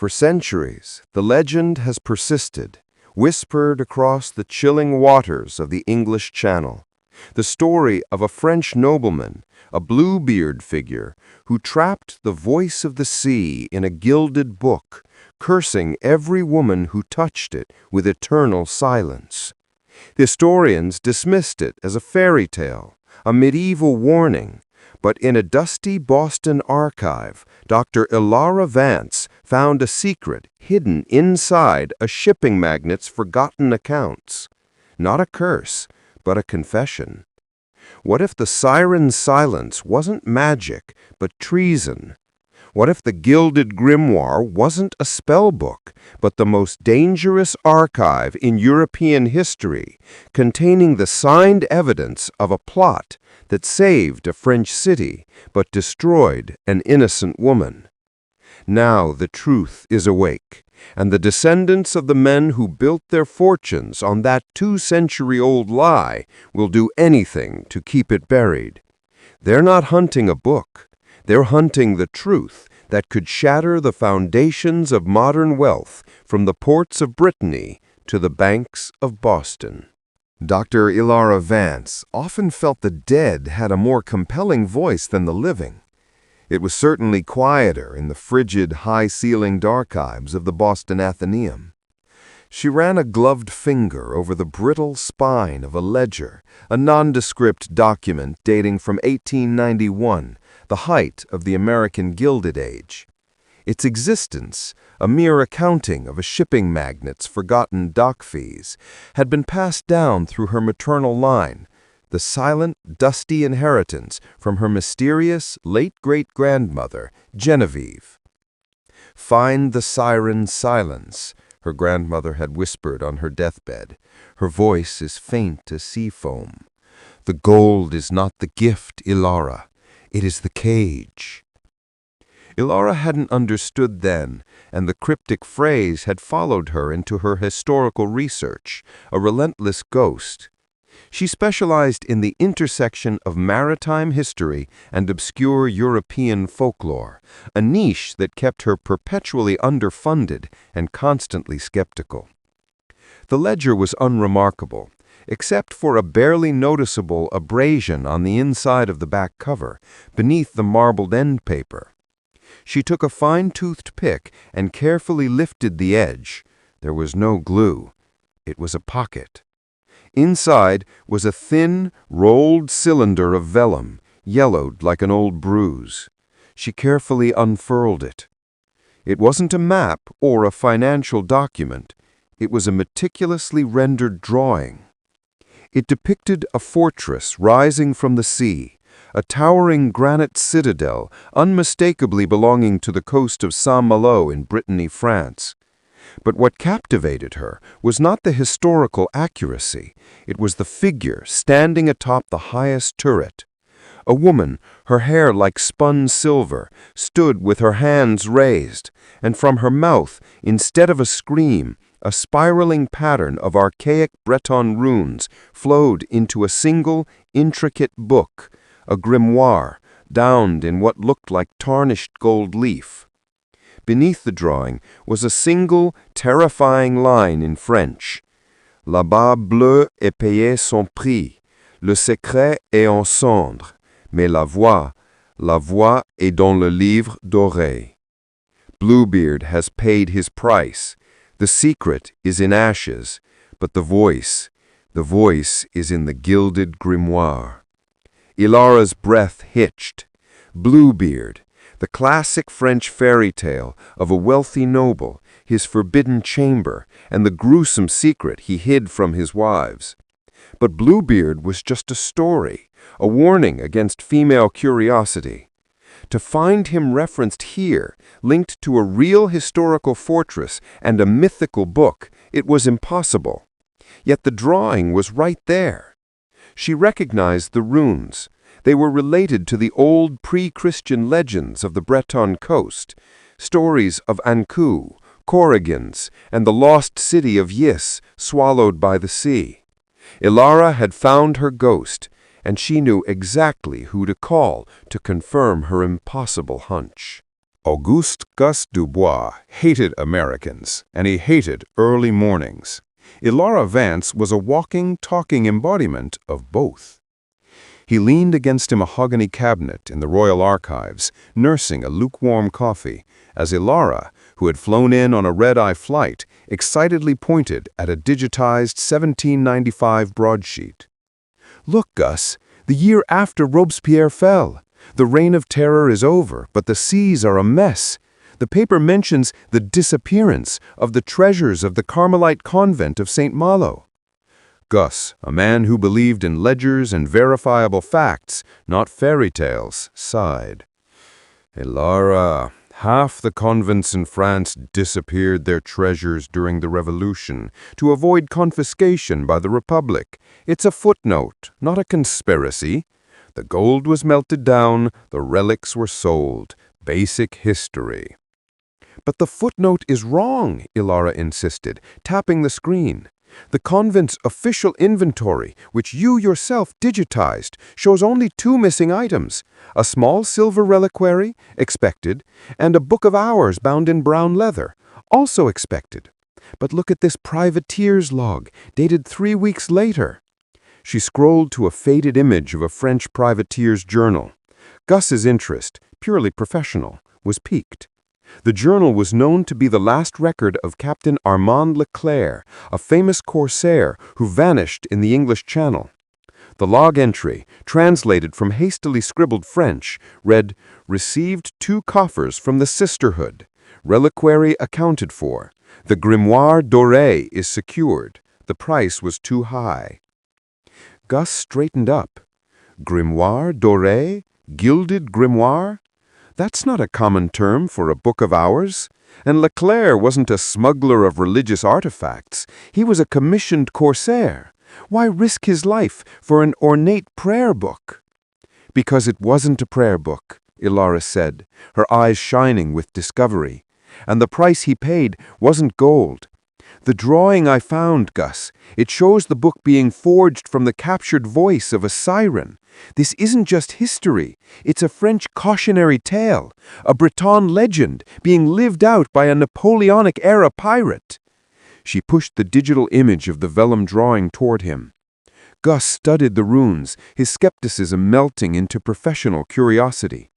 For centuries, the legend has persisted, whispered across the chilling waters of the English Channel. The story of a French nobleman, a Bluebeard figure, who trapped the voice of the sea in a gilded book, cursing every woman who touched it with eternal silence. The historians dismissed it as a fairy tale, a medieval warning, but in a dusty Boston archive, Dr. Elara Vance found a secret hidden inside a shipping magnate's forgotten accounts. Not a curse, but a confession. What if the Siren's silence wasn't magic, but treason? What if the Gilded Grimoire wasn't a spell book, but the most dangerous archive in European history, containing the signed evidence of a plot that saved a French city, but destroyed an innocent woman? Now the truth is awake, and the descendants of the men who built their fortunes on that 2-century-old lie will do anything to keep it buried. They're not hunting a book. They're hunting the truth that could shatter the foundations of modern wealth from the ports of Brittany to the banks of Boston. Dr. Elara Vance often felt the dead had a more compelling voice than the living. It was certainly quieter in the frigid, high-ceilinged archives of the Boston Athenaeum. She ran a gloved finger over the brittle spine of a ledger, a nondescript document dating from 1891, the height of the American Gilded Age. Its existence, a mere accounting of a shipping magnate's forgotten dock fees, had been passed down through her maternal line, the silent, dusty inheritance from her mysterious late-great-grandmother, Genevieve. "Find the Siren's silence," her grandmother had whispered on her deathbed. "Her voice is faint as sea foam. The gold is not the gift, Elara. It is the cage." Elara hadn't understood then, and the cryptic phrase had followed her into her historical research, a relentless ghost. She specialized in the intersection of maritime history and obscure European folklore, a niche that kept her perpetually underfunded and constantly skeptical. The ledger was unremarkable, except for a barely noticeable abrasion on the inside of the back cover, beneath the marbled end paper. She took a fine-toothed pick and carefully lifted the edge. There was no glue. It was a pocket. Inside was a thin, rolled cylinder of vellum, yellowed like an old bruise. She carefully unfurled it. It wasn't a map or a financial document. It was a meticulously rendered drawing. It depicted a fortress rising from the sea, a towering granite citadel unmistakably belonging to the coast of Saint-Malo in Brittany, France. But what captivated her was not the historical accuracy. It was the figure standing atop the highest turret. A woman, her hair like spun silver, stood with her hands raised, and from her mouth, instead of a scream, a spiraling pattern of archaic Breton runes flowed into a single, intricate book, a grimoire, bound in what looked like tarnished gold leaf. Beneath the drawing was a single, terrifying line in French. "La barbe bleue est payée son prix. Le secret est en cendres. Mais la voix est dans le livre doré." Bluebeard has paid his price. The secret is in ashes, but the voice is in the Gilded Grimoire. Elara's breath hitched. Bluebeard, the classic French fairy tale of a wealthy noble, his forbidden chamber, and the gruesome secret he hid from his wives. But Bluebeard was just a story, a warning against female curiosity. To find him referenced here, linked to a real historical fortress and a mythical book, it was impossible. Yet the drawing was right there. She recognized the runes. They were related to the old pre-Christian legends of the Breton coast, stories of Ankou, Corrigans, and the lost city of Yis, swallowed by the sea. Elara had found her ghost, and she knew exactly who to call to confirm her impossible hunch. Auguste Gus Dubois hated Americans, and he hated early mornings. Elara Vance was a walking, talking embodiment of both. He leaned against a mahogany cabinet in the Royal Archives, nursing a lukewarm coffee, as Elara, who had flown in on a red-eye flight, excitedly pointed at a digitized 1795 broadsheet. "Look, Gus, the year after Robespierre fell. The reign of terror is over, but the seas are a mess. The paper mentions the disappearance of the treasures of the Carmelite convent of Saint-Malo." Gus, a man who believed in ledgers and verifiable facts, not fairy tales, sighed. "Elara, half the convents in France disappeared their treasures during the Revolution to avoid confiscation by the Republic. It's a footnote, not a conspiracy. The gold was melted down, the relics were sold. Basic history." "But the footnote is wrong," Elara insisted, tapping the screen. "The convent's official inventory, which you yourself digitized, shows only 2 missing items: a small silver reliquary, expected, and a book of hours bound in brown leather, also expected. But look at this privateer's log, dated 3 weeks later." She scrolled to a faded image of a French privateer's journal. Gus's interest, purely professional, was piqued. The journal was known to be the last record of Captain Armand Leclerc, a famous corsair who vanished in the English Channel. The log entry, translated from hastily scribbled French, read, "Received 2 coffers from the Sisterhood. Reliquary accounted for. The Grimoire Doré is secured. The price was too high." Gus straightened up. "Grimoire Doré? Gilded Grimoire? That's not a common term for a book of hours. And Leclerc wasn't a smuggler of religious artifacts. He was a commissioned corsair. Why risk his life for an ornate prayer book?" "Because it wasn't a prayer book," Elara said, her eyes shining with discovery. "And the price he paid wasn't gold. The drawing I found, Gus, it shows the book being forged from the captured voice of a siren. This isn't just history. It's a French cautionary tale, a Breton legend being lived out by a Napoleonic-era pirate." She pushed the digital image of the vellum drawing toward him. Gus studied the runes, his skepticism melting into professional curiosity.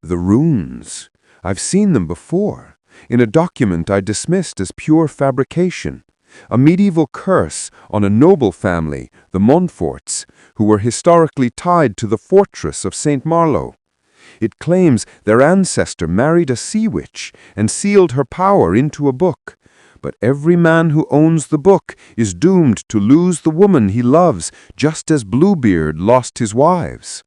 "The runes. I've seen them before. In a document I dismissed as pure fabrication. A medieval curse on a noble family, the Montforts, who were historically tied to the fortress of Saint-Malo. It claims their ancestor married a sea witch and sealed her power into a book. But every man who owns the book is doomed to lose the woman he loves, just as Bluebeard lost his wives."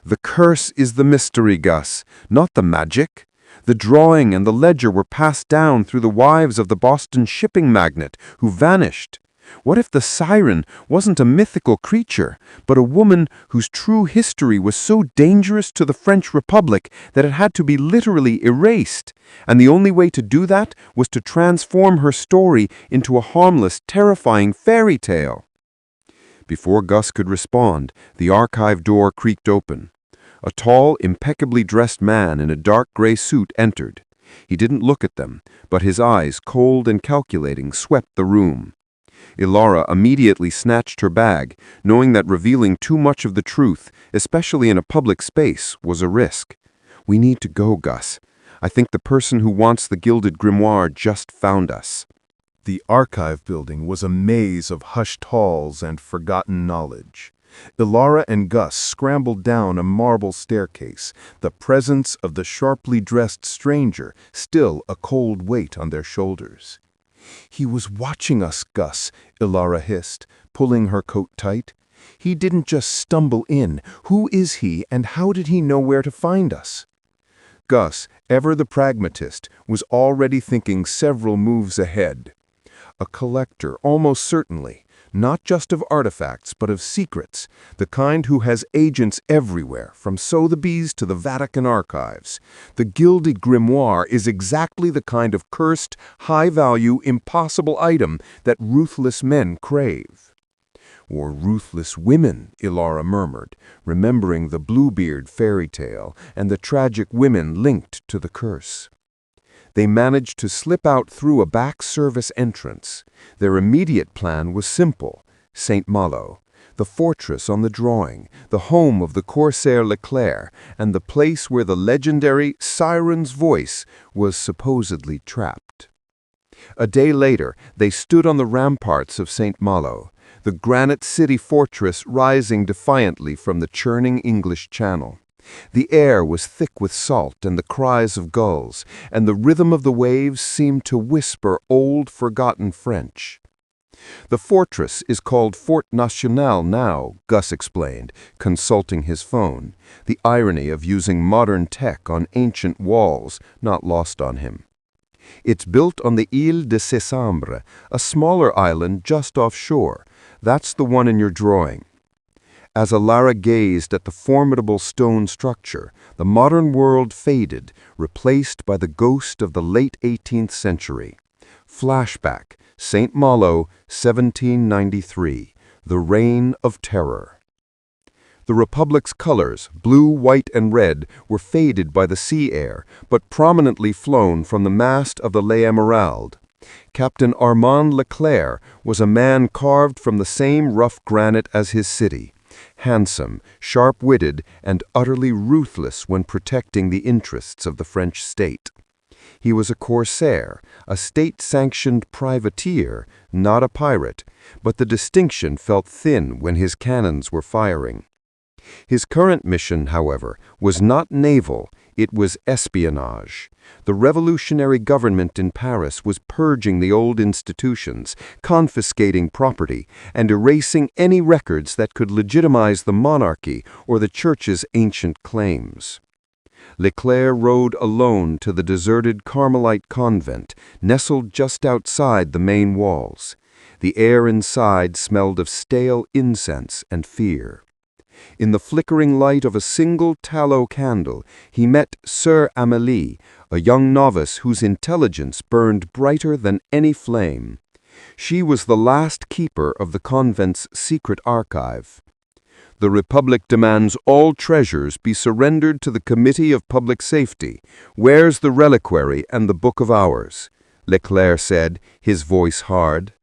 "The curse is the mystery, Gus, not the magic. The drawing and the ledger were passed down through the wives of the Boston shipping magnate who vanished. What if the Siren wasn't a mythical creature, but a woman whose true history was so dangerous to the French Republic that it had to be literally erased, and the only way to do that was to transform her story into a harmless, terrifying fairy tale?" Before Gus could respond, the archive door creaked open. A tall, impeccably dressed man in a dark gray suit entered. He didn't look at them, but his eyes, cold and calculating, swept the room. Elara immediately snatched her bag, knowing that revealing too much of the truth, especially in a public space, was a risk. "We need to go, Gus. I think the person who wants the Gilded Grimoire just found us." The archive building was a maze of hushed halls and forgotten knowledge. Elara and Gus scrambled down a marble staircase, the presence of the sharply dressed stranger still a cold weight on their shoulders. "He was watching us, Gus," Elara hissed, pulling her coat tight. "He didn't just stumble in. Who is he, and how did he know where to find us?" Gus, ever the pragmatist, was already thinking several moves ahead. A collector, almost certainly. Not just of artifacts, but of secrets, the kind who has agents everywhere, from Sotheby's to the Vatican archives. The Gilded Grimoire is exactly the kind of cursed, high-value, impossible item that ruthless men crave. Or ruthless women, Elara murmured, remembering the Bluebeard fairy tale and the tragic women linked to the curse. They managed to slip out through a back service entrance. Their immediate plan was simple: Saint-Malo, the fortress on the drawing, the home of the corsair Leclerc, and the place where the legendary Siren's voice was supposedly trapped. A day later, they stood on the ramparts of Saint-Malo, the granite city fortress rising defiantly from the churning English Channel. The air was thick with salt and the cries of gulls, and the rhythm of the waves seemed to whisper old, forgotten French. The fortress is called Fort National now, Gus explained, consulting his phone. The irony of using modern tech on ancient walls not lost on him. It's built on the Île de Césambre, a smaller island just offshore. That's the one in your drawing. As Elara gazed at the formidable stone structure, the modern world faded, replaced by the ghost of the late 18th century. Flashback, Saint-Malo, 1793, the Reign of Terror. The Republic's colors, blue, white, and red, were faded by the sea air, but prominently flown from the mast of the L'Emeraude. Captain Armand Leclerc was a man carved from the same rough granite as his city. Handsome, sharp-witted, and utterly ruthless when protecting the interests of the French state. He was a corsair, a state-sanctioned privateer, not a pirate, but the distinction felt thin when his cannons were firing. His current mission, however, was not naval, it was espionage. The revolutionary government in Paris was purging the old institutions, confiscating property, and erasing any records that could legitimize the monarchy or the Church's ancient claims. Leclerc rode alone to the deserted Carmelite convent, nestled just outside the main walls. The air inside smelled of stale incense and fear. In the flickering light of a single tallow candle, he met Sœur Amélie, a young novice whose intelligence burned brighter than any flame. She was the last keeper of the convent's secret archive. The Republic demands all treasures be surrendered to the Committee of Public Safety. Where's the reliquary and the Book of Hours? Leclerc said, his voice hard.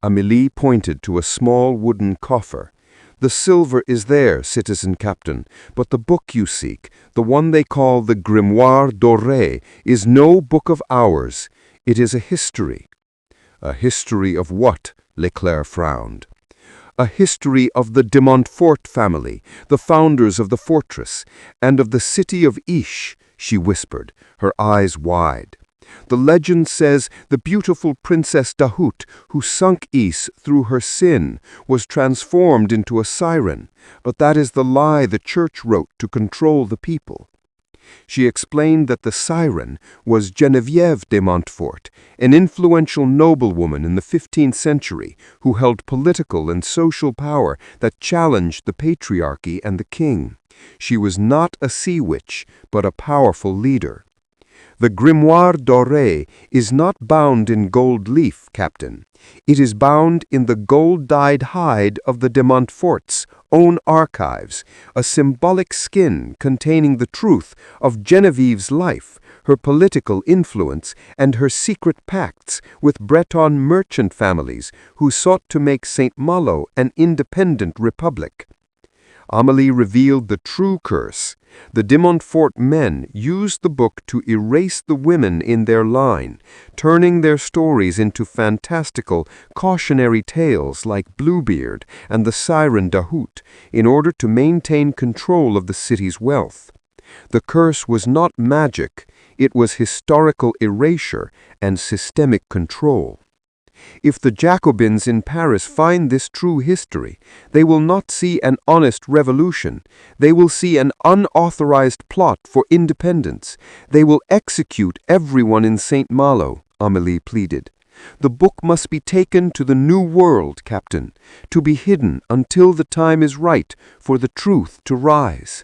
Amélie pointed to a small wooden coffer. The silver is there, citizen captain, but the book you seek, the one they call the Grimoire Doré, is no Book of Hours. It is a history. A history of what? Leclerc frowned. A history of the de Montfort family, the founders of the fortress, and of the city of Ish, she whispered, her eyes wide. The legend says the beautiful Princess Dahout, who sunk Is through her sin, was transformed into a siren, but that is the lie the Church wrote to control the people. She explained that the siren was Geneviève de Montfort, an influential noblewoman in the 15th century who held political and social power that challenged the patriarchy and the king. She was not a sea witch, but a powerful leader. The Grimoire Doré is not bound in gold leaf, Captain. It is bound in the gold-dyed hide of the de Montfort's own archives, a symbolic skin containing the truth of Genevieve's life, her political influence, and her secret pacts with Breton merchant families who sought to make Saint-Malo an independent republic. Amélie revealed the true curse. The de Montfort men used the book to erase the women in their line, turning their stories into fantastical, cautionary tales like Bluebeard and the Siren Dahout, in order to maintain control of the city's wealth. The curse was not magic, it was historical erasure and systemic control. If the Jacobins in Paris find this true history, they will not see an honest revolution. They will see an unauthorized plot for independence. They will execute everyone in Saint-Malo, Amélie pleaded. The book must be taken to the New World, Captain, to be hidden until the time is right for the truth to rise.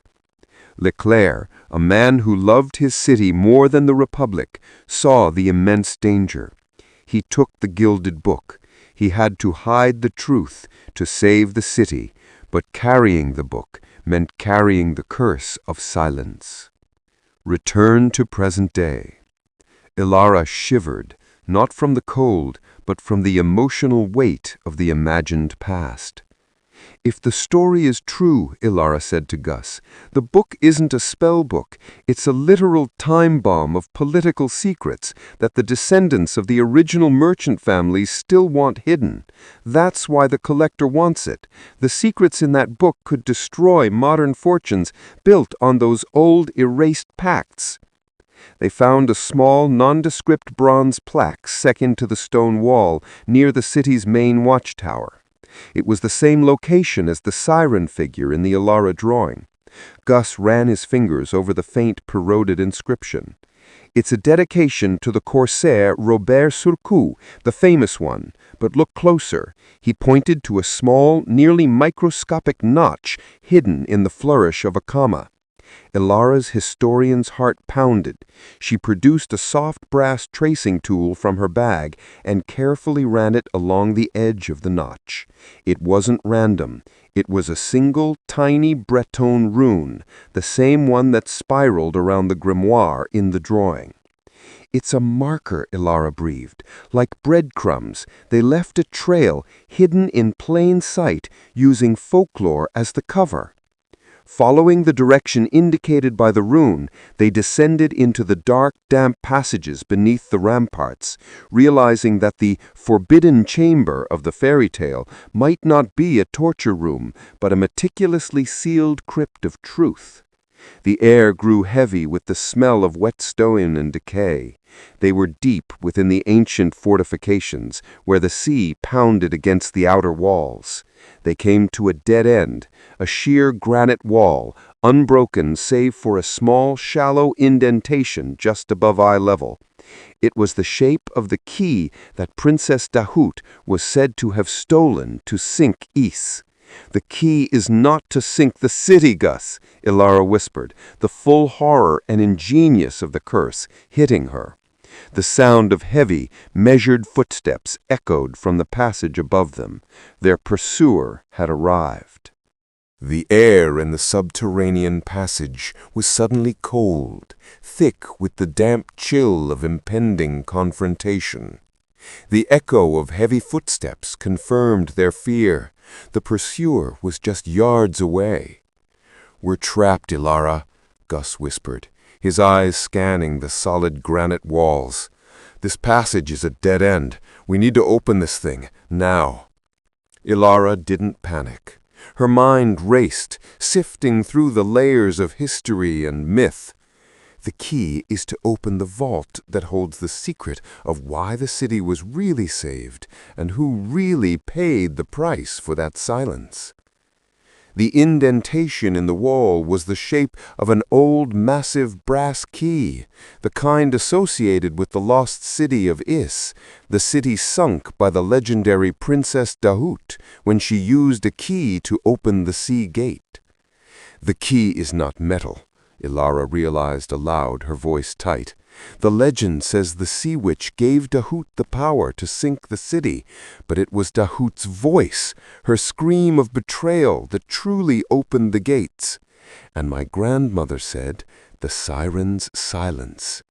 Leclerc, a man who loved his city more than the Republic, saw the immense danger. He took the gilded book. He had to hide the truth to save the city, but carrying the book meant carrying the curse of silence. Return to present day. Elara shivered, not from the cold, but from the emotional weight of the imagined past. If the story is true, Elara said to Gus, the book isn't a spell book. It's a literal time bomb of political secrets that the descendants of the original merchant families still want hidden. That's why the collector wants it. The secrets in that book could destroy modern fortunes built on those old erased pacts. They found a small, nondescript bronze plaque set into the stone wall near the city's main watchtower. It was the same location as the Siren figure in the Elara drawing. Gus ran his fingers over the faint, corroded inscription. It's a dedication to the corsair Robert Surcouf, the famous one. But look closer. He pointed to a small, nearly microscopic notch hidden in the flourish of a comma. Elara's historian's heart pounded. She produced a soft brass tracing tool from her bag and carefully ran it along the edge of the notch. It wasn't random. It was a single, tiny Breton rune, the same one that spiraled around the grimoire in the drawing. It's a marker, Elara breathed. Like breadcrumbs, they left a trail hidden in plain sight using folklore as the cover. Following the direction indicated by the rune, they descended into the dark, damp passages beneath the ramparts, realizing that the forbidden chamber of the fairy tale might not be a torture room, but a meticulously sealed crypt of truth. The air grew heavy with the smell of wet stone and decay. They were deep within the ancient fortifications, where the sea pounded against the outer walls. They came to a dead end, a sheer granite wall, unbroken save for a small, shallow indentation just above eye level. It was the shape of the key that Princess Dahout was said to have stolen to sink Is. The key is not to sink the city, Gus, Elara whispered, the full horror and ingenious of the curse hitting her. The sound of heavy, measured footsteps echoed from the passage above them. Their pursuer had arrived. The air in the subterranean passage was suddenly cold, thick with the damp chill of impending confrontation. The echo of heavy footsteps confirmed their fear. The pursuer was just yards away. "We're trapped, Elara," Gus whispered, his eyes scanning the solid granite walls. "This passage is a dead end. We need to open this thing, now." Elara didn't panic. Her mind raced, sifting through the layers of history and myth. The key is to open the vault that holds the secret of why the city was really saved and who really paid the price for that silence. The indentation in the wall was the shape of an old massive brass key, the kind associated with the lost city of Is, the city sunk by the legendary Princess Dahout when she used a key to open the sea gate. The key is not metal, Elara realized aloud, her voice tight. The legend says the sea witch gave Dahout the power to sink the city, but it was Dahout's voice, her scream of betrayal, that truly opened the gates. And my grandmother said, the siren's silence.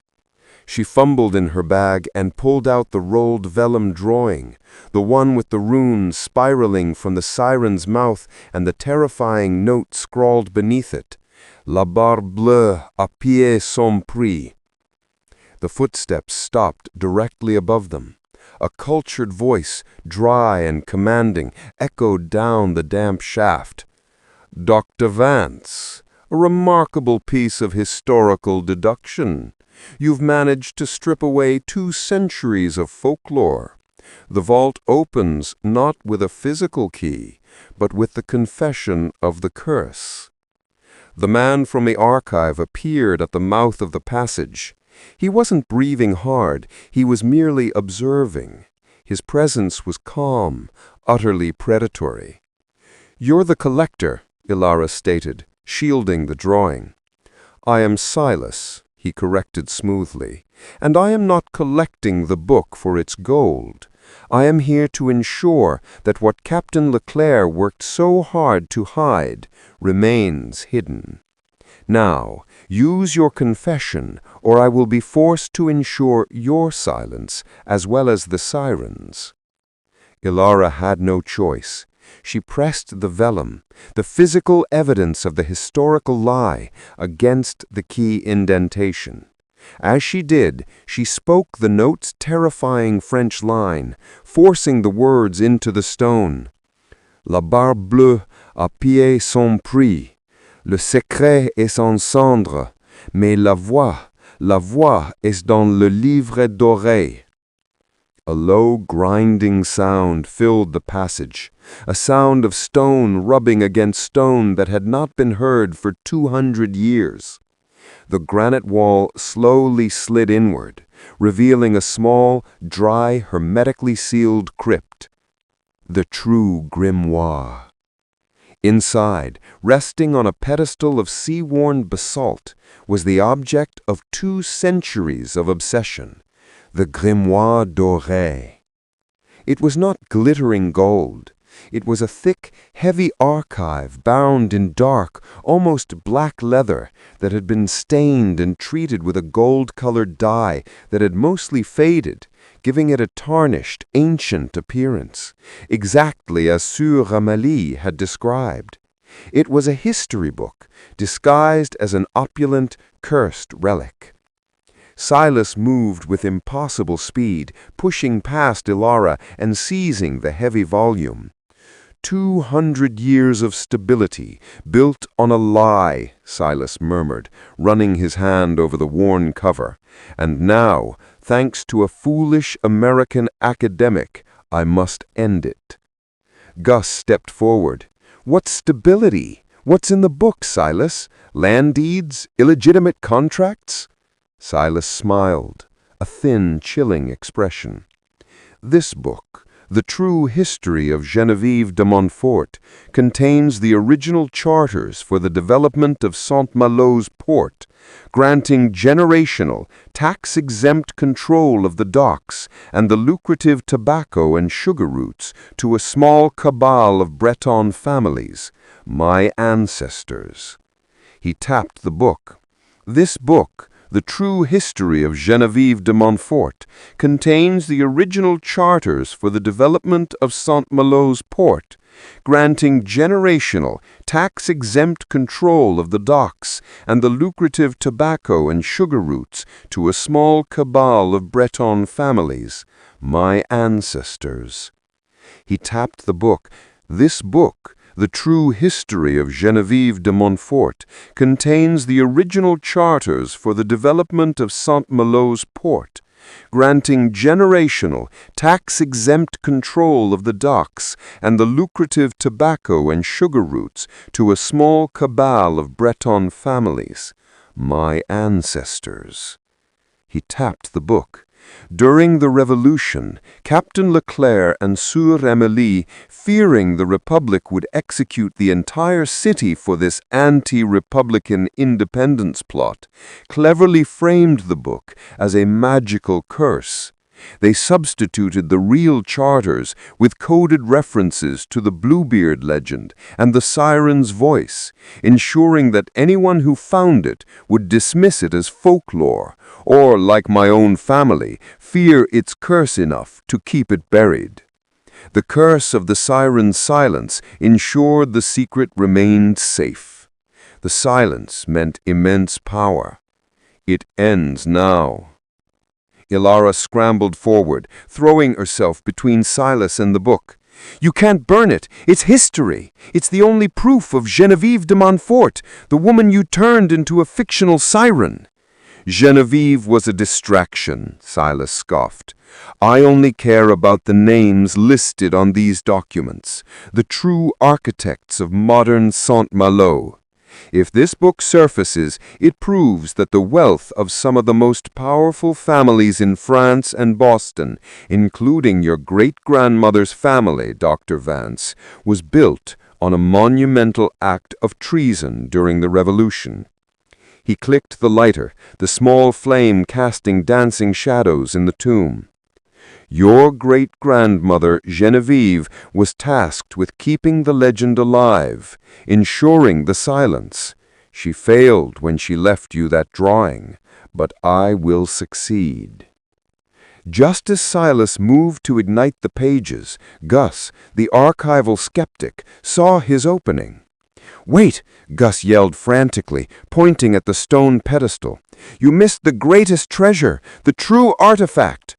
She fumbled in her bag and pulled out the rolled vellum drawing, the one with the runes spiraling from the siren's mouth and the terrifying note scrawled beneath it. La barre bleue à pied sans prix. The footsteps stopped directly above them. A cultured voice, dry and commanding, echoed down the damp shaft. "Dr. Vance, a remarkable piece of historical deduction. You've managed to strip away 2 centuries of folklore. The vault opens not with a physical key, but with the confession of the curse." The man from the archive appeared at the mouth of the passage. He wasn't breathing hard, he was merely observing. His presence was calm, utterly predatory. "You're the collector," Elara stated, shielding the drawing. "I am Silas," he corrected smoothly, "and I am not collecting the book for its gold. I am here to ensure that what Captain Leclerc worked so hard to hide remains hidden. Now, use your confession, or I will be forced to ensure your silence, as well as the Siren's." Elara had no choice. She pressed the vellum, the physical evidence of the historical lie, against the key indentation. As she did, she spoke the note's terrifying French line, forcing the words into the stone. "La barbe bleue a payé son prix. Le secret est en cendre, mais la voix est dans le livre doré." A low, grinding sound filled the passage, a sound of stone rubbing against stone that had not been heard for 200 years. The granite wall slowly slid inward, revealing a small, dry, hermetically sealed crypt. The true grimoire. Inside, resting on a pedestal of sea-worn basalt, was the object of 2 centuries of obsession, the grimoire doré. It was not glittering gold. It was a thick, heavy archive bound in dark, almost black leather that had been stained and treated with a gold-colored dye that had mostly faded, giving it a tarnished, ancient appearance, exactly as Sieur Ramelli had described. It was a history book, disguised as an opulent, cursed relic. Silas moved with impossible speed, pushing past Elara and seizing the heavy volume. 200 years of stability, built on a lie, Silas murmured, running his hand over the worn cover. And now, thanks to a foolish American academic, I must end it. Gus stepped forward. "What stability? What's in the book, Silas? Land deeds? Illegitimate contracts?" Silas smiled, a thin, chilling expression. "This book, The True History of Geneviève de Montfort, contains the original charters for the development of Saint-Malo's port, granting generational, tax-exempt control of the docks and the lucrative tobacco and sugar routes to a small cabal of Breton families, my ancestors." He tapped the book. "This book, The True History of Geneviève de Montfort, contains the original charters for the development of Saint-Malo's port, granting generational, tax-exempt control of the docks and the lucrative tobacco and sugar routes to a small cabal of Breton families, my ancestors." He tapped the book. "This book, The True History of Geneviève de Montfort, contains the original charters for the development of Saint-Malo's port, granting generational, tax-exempt control of the docks and the lucrative tobacco and sugar routes to a small cabal of Breton families, my ancestors." He tapped the book. "During the Revolution, Captain Leclerc and Sieur Ramelli, fearing the Republic would execute the entire city for this anti-Republican independence plot, cleverly framed the book as a magical curse. They substituted the real charters with coded references to the Bluebeard legend and the Siren's voice, ensuring that anyone who found it would dismiss it as folklore, or, like my own family, fear its curse enough to keep it buried. The curse of the Siren's silence ensured the secret remained safe. The silence meant immense power. It ends now." Elara scrambled forward, throwing herself between Silas and the book. "You can't burn it! It's history! It's the only proof of Geneviève de Montfort, the woman you turned into a fictional siren." "Geneviève was a distraction," Silas scoffed. "I only care about the names listed on these documents, the true architects of modern Saint-Malo. If this book surfaces, it proves that the wealth of some of the most powerful families in France and Boston, including your great-grandmother's family, Dr. Vance, was built on a monumental act of treason during the Revolution." He clicked the lighter, the small flame casting dancing shadows in the tomb. Your great-grandmother, Genevieve, was tasked with keeping the legend alive, ensuring the silence. She failed when she left you that drawing, but I will succeed." Just as Silas moved to ignite the pages, Gus, the archival skeptic, saw his opening. "Wait!" Gus yelled frantically, pointing at the stone pedestal. "You missed the greatest treasure, the true artifact!"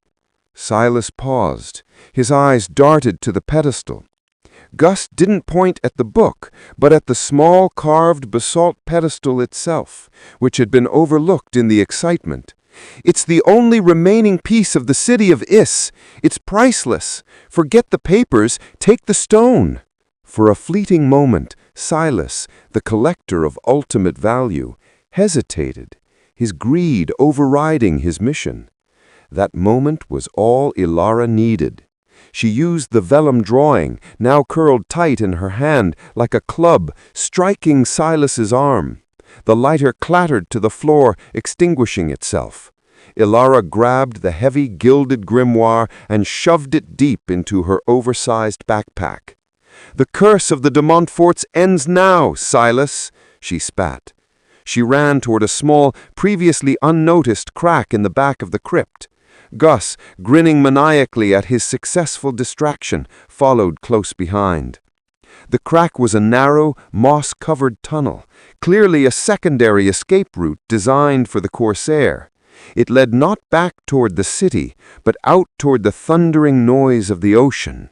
Silas paused. His eyes darted to the pedestal. Gus didn't point at the book, but at the small carved basalt pedestal itself, which had been overlooked in the excitement. "It's the only remaining piece of the city of Is. It's priceless. Forget the papers, take the stone." For a fleeting moment, Silas, the collector of ultimate value, hesitated, his greed overriding his mission. That moment was all Elara needed. She used the vellum drawing, now curled tight in her hand like a club, striking Silas's arm. The lighter clattered to the floor, extinguishing itself. Elara grabbed the heavy gilded grimoire and shoved it deep into her oversized backpack. "The curse of the de Montforts ends now, Silas," she spat. She ran toward a small, previously unnoticed crack in the back of the crypt. Gus, grinning maniacally at his successful distraction, followed close behind. The crack was a narrow, moss-covered tunnel, clearly a secondary escape route designed for the corsair. It led not back toward the city, but out toward the thundering noise of the ocean.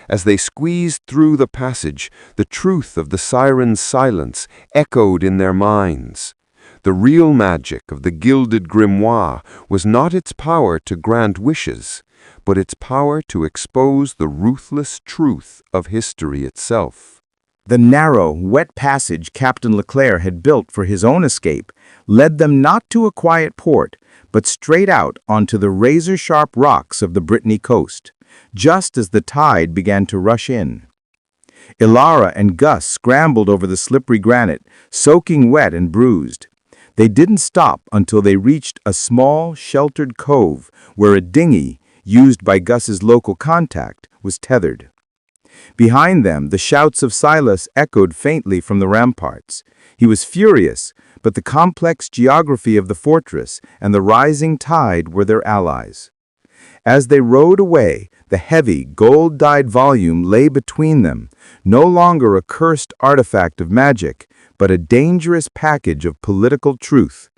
As they squeezed through the passage, the truth of the Siren's silence echoed in their minds. The real magic of the Gilded Grimoire was not its power to grant wishes, but its power to expose the ruthless truth of history itself. The narrow, wet passage Captain Leclerc had built for his own escape led them not to a quiet port, but straight out onto the razor-sharp rocks of the Brittany coast, just as the tide began to rush in. Elara and Gus scrambled over the slippery granite, soaking wet and bruised. They didn't stop until they reached a small, sheltered cove where a dinghy, used by Gus's local contact, was tethered. Behind them, the shouts of Silas echoed faintly from the ramparts. He was furious, but the complex geography of the fortress and the rising tide were their allies. As they rowed away, the heavy, gold-dyed volume lay between them, no longer a cursed artifact of magic, but a dangerous package of political truth.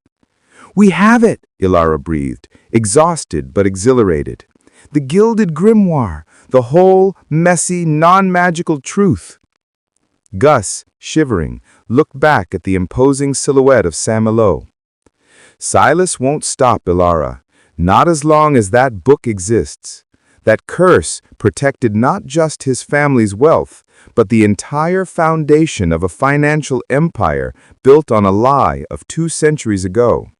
"We have it!" Elara breathed, exhausted but exhilarated. "The Gilded Grimoire, the whole, messy, non-magical truth." Gus, shivering, looked back at the imposing silhouette of Saint-Malo. "Silas won't stop, Elara, not as long as that book exists. That curse protected not just his family's wealth, but the entire foundation of a financial empire built on a lie of 2 centuries ago.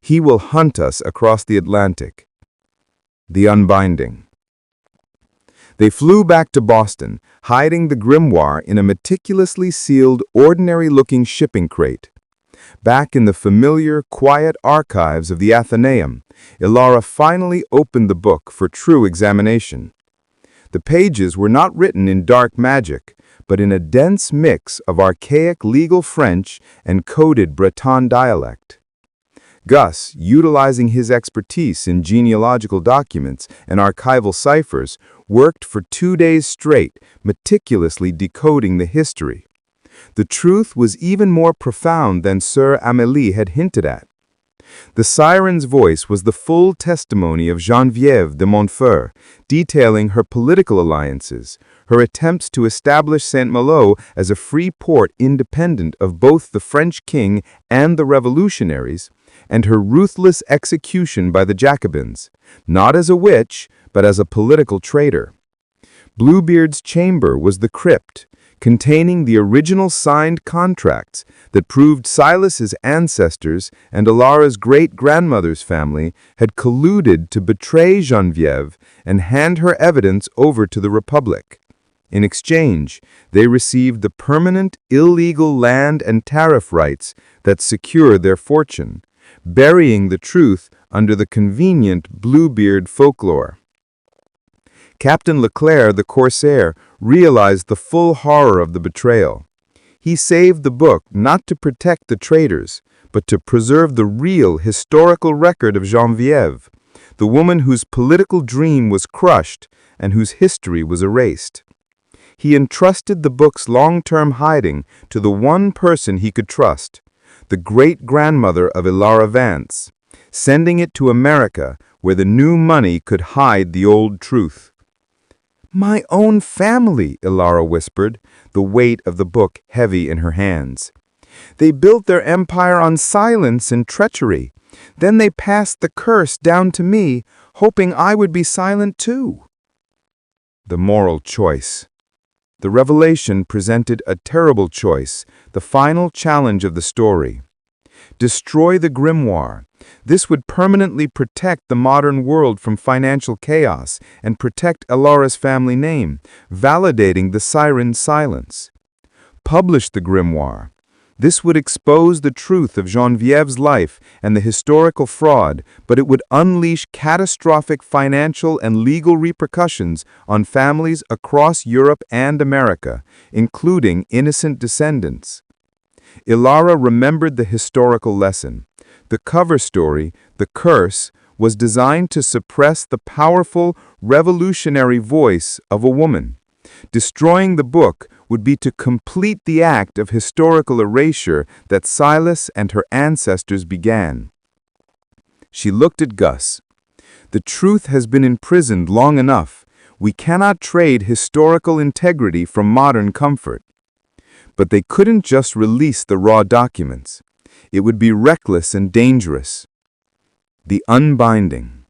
He will hunt us across the Atlantic." The unbinding. They flew back to Boston, hiding the grimoire in a meticulously sealed, ordinary-looking shipping crate. Back in the familiar, quiet archives of the Athenaeum, Elara finally opened the book for true examination. The pages were not written in dark magic, but in a dense mix of archaic legal French and coded Breton dialect. Gus, utilizing his expertise in genealogical documents and archival ciphers, worked for 2 days straight, meticulously decoding the history. The truth was even more profound than Sir Amélie had hinted at. The Siren's voice was the full testimony of Geneviève de Montfort, detailing her political alliances, her attempts to establish Saint-Malo as a free port independent of both the French king and the revolutionaries, and her ruthless execution by the Jacobins, not as a witch, but as a political traitor. Bluebeard's chamber was the crypt, containing the original signed contracts that proved Silas's ancestors and Elara's great-grandmother's family had colluded to betray Geneviève and hand her evidence over to the Republic. In exchange, they received the permanent illegal land and tariff rights that secured their fortune, burying the truth under the convenient Bluebeard folklore. Captain Leclerc, the corsair, realized the full horror of the betrayal. He saved the book not to protect the traitors, but to preserve the real historical record of Geneviève, the woman whose political dream was crushed and whose history was erased. He entrusted the book's long-term hiding to the one person he could trust, the great-grandmother of Elara Vance, sending it to America where the new money could hide the old truth. "My own family," Elara whispered, the weight of the book heavy in her hands. "They built their empire on silence and treachery. Then they passed the curse down to me, hoping I would be silent too." The moral choice. The revelation presented a terrible choice, the final challenge of the story. Destroy the grimoire. This would permanently protect the modern world from financial chaos and protect Elara's family name, validating the Siren's silence. Publish the grimoire. This would expose the truth of Geneviève's life and the historical fraud, but it would unleash catastrophic financial and legal repercussions on families across Europe and America, including innocent descendants. Elara remembered the historical lesson. The cover story, The Curse, was designed to suppress the powerful, revolutionary voice of a woman. Destroying the book would be to complete the act of historical erasure that Silas and her ancestors began. She looked at Gus. "The truth has been imprisoned long enough. We cannot trade historical integrity for modern comfort." But they couldn't just release the raw documents. It would be reckless and dangerous. The unbinding.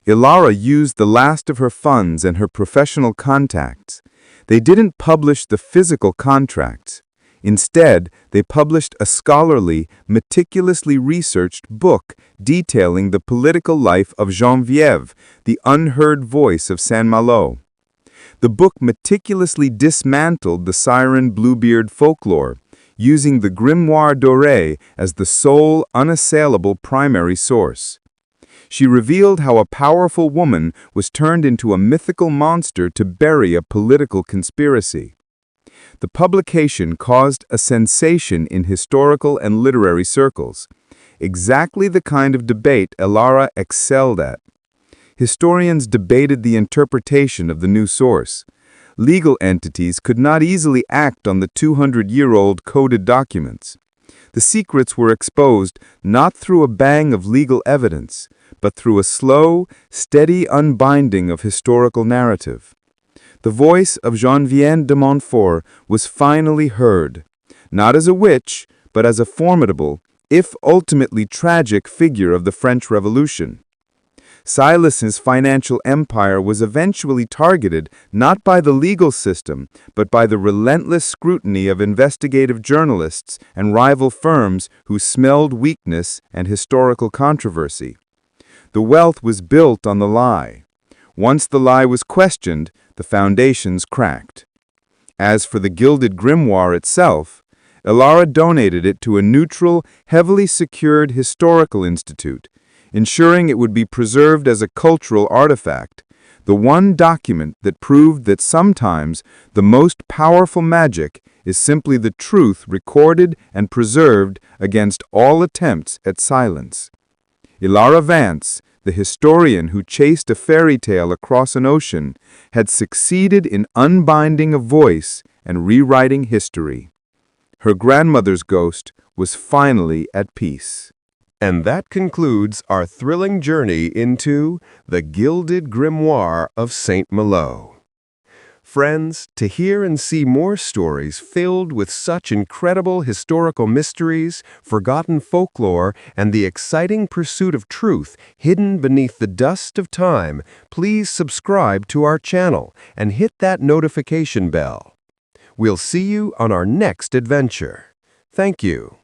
Elara used the last of her funds and her professional contacts. They didn't publish the physical contracts. Instead, they published a scholarly, meticulously researched book detailing the political life of Geneviève, the unheard voice of Saint-Malo. The book meticulously dismantled the Siren Bluebeard folklore, using the Grimoire Doré as the sole, unassailable primary source. She revealed how a powerful woman was turned into a mythical monster to bury a political conspiracy. The publication caused a sensation in historical and literary circles, exactly the kind of debate Elara excelled at. Historians debated the interpretation of the new source. Legal entities could not easily act on the 200-year-old coded documents. The secrets were exposed not through a bang of legal evidence, but through a slow, steady unbinding of historical narrative. The voice of Geneviève de Montfort was finally heard, not as a witch, but as a formidable, if ultimately tragic figure of the French Revolution. Silas's financial empire was eventually targeted not by the legal system, but by the relentless scrutiny of investigative journalists and rival firms who smelled weakness and historical controversy. The wealth was built on the lie. Once the lie was questioned, the foundations cracked. As for the Gilded Grimoire itself, Elara donated it to a neutral, heavily secured historical institute, ensuring it would be preserved as a cultural artifact, the one document that proved that sometimes the most powerful magic is simply the truth recorded and preserved against all attempts at silence. Elara Vance, the historian who chased a fairy tale across an ocean, had succeeded in unbinding a voice and rewriting history. Her grandmother's ghost was finally at peace. And that concludes our thrilling journey into the Gilded Grimoire of Saint-Malo. Friends, to hear and see more stories filled with such incredible historical mysteries, forgotten folklore, and the exciting pursuit of truth hidden beneath the dust of time, please subscribe to our channel and hit that notification bell. We'll see you on our next adventure. Thank you.